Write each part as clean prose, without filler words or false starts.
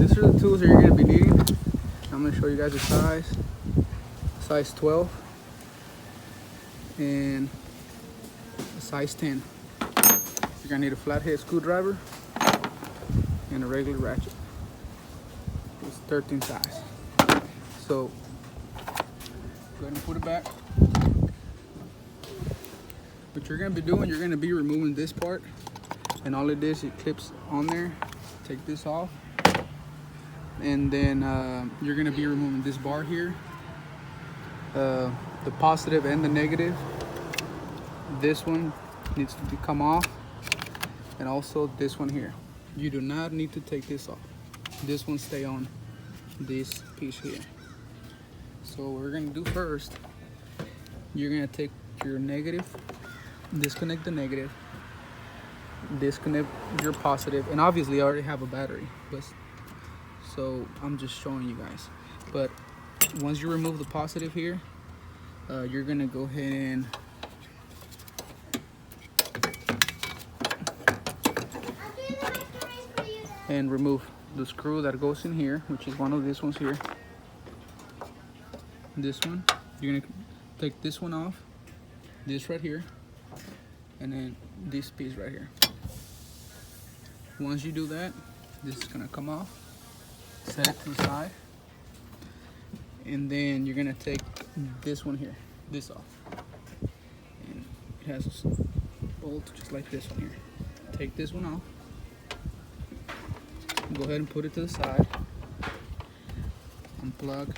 these are the tools that you're going to be needing. I'm going to show you guys the size 12 and a size 10. You're going to need a flathead screwdriver and a regular ratchet. It's 13 size. So go ahead and put it back. What you're going to be doing, you're going to be removing this part, and all it is, it clips on there. Take this off, and then you're going to be removing this bar here, the positive and the negative. This one needs to come off, and also this one here. You do not need to take this off. This one stay on this piece here. So what we're going to do first, you're going to take your negative, disconnect the negative, disconnect your positive, and obviously I already have a battery, but so I'm just showing you guys. But once you remove the positive here, you're gonna go ahead and remove the screw that goes in here, which is one of these ones here. This one, you're gonna take this one off, this right here, and then this piece right here. Once you do that, this is gonna come off, set it to the side, and then you're gonna take this one here, this off. And it has a bolt just like this one here. Take this one off, go ahead and put it to the side, unplug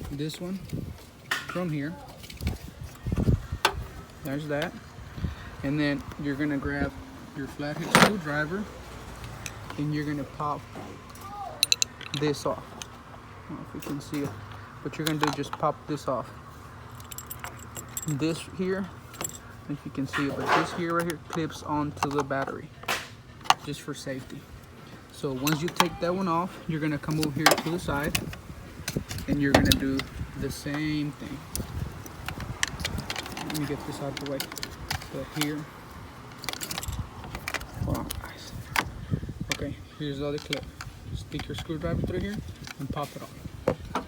this one from here. There's that. And then you're gonna grab your flathead screwdriver and you're gonna pop this off. I don't know if you can see it. What you're gonna do, just pop this off. This here, if you can see it, but this here right here clips onto the battery, just for safety. So once you take that one off, you're gonna come over here to the side and you're gonna do the same thing. Let me get this out of the way. So here, hold on guys. Okay, here's the other clip. Stick your screwdriver through here and pop it off.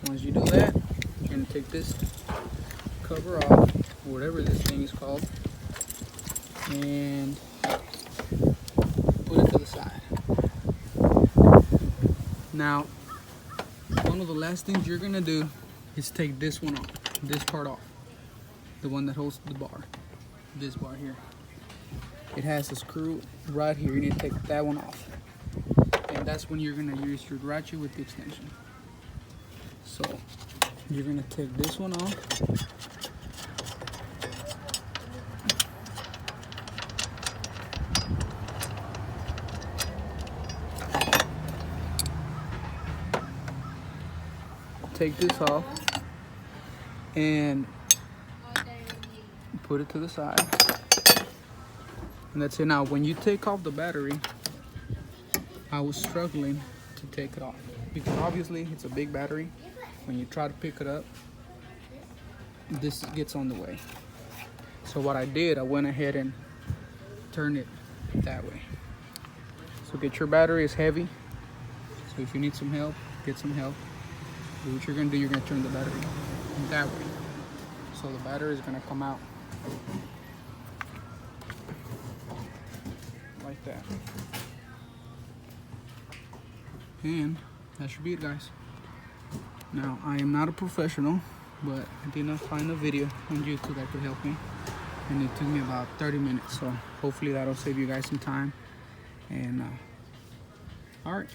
Once you do that, you're gonna take this cover off, whatever this thing is called, and put it to the side. Now, one of the last things you're gonna do is take this one off, this part off, the one that holds the bar, this bar here. It has a screw right here. You need to take that one off, and that's when you're gonna use your ratchet with the extension. So you're gonna take this one off, take this off, and put it to the side, and that's it. Now when you take off the battery, I was struggling to take it off because obviously it's a big battery. When you try to pick it up, this gets on the way. So what I did, I went ahead and turned it that way. So get your battery, is heavy, so if you need some help, get some help. But what you're gonna do, you're gonna turn the battery that way. So the battery is gonna come out like that. And that should be it, guys. Now, I am not a professional, but I did not find a video on YouTube that could help me. And it took me about 30 minutes. So hopefully that'll save you guys some time. And all right.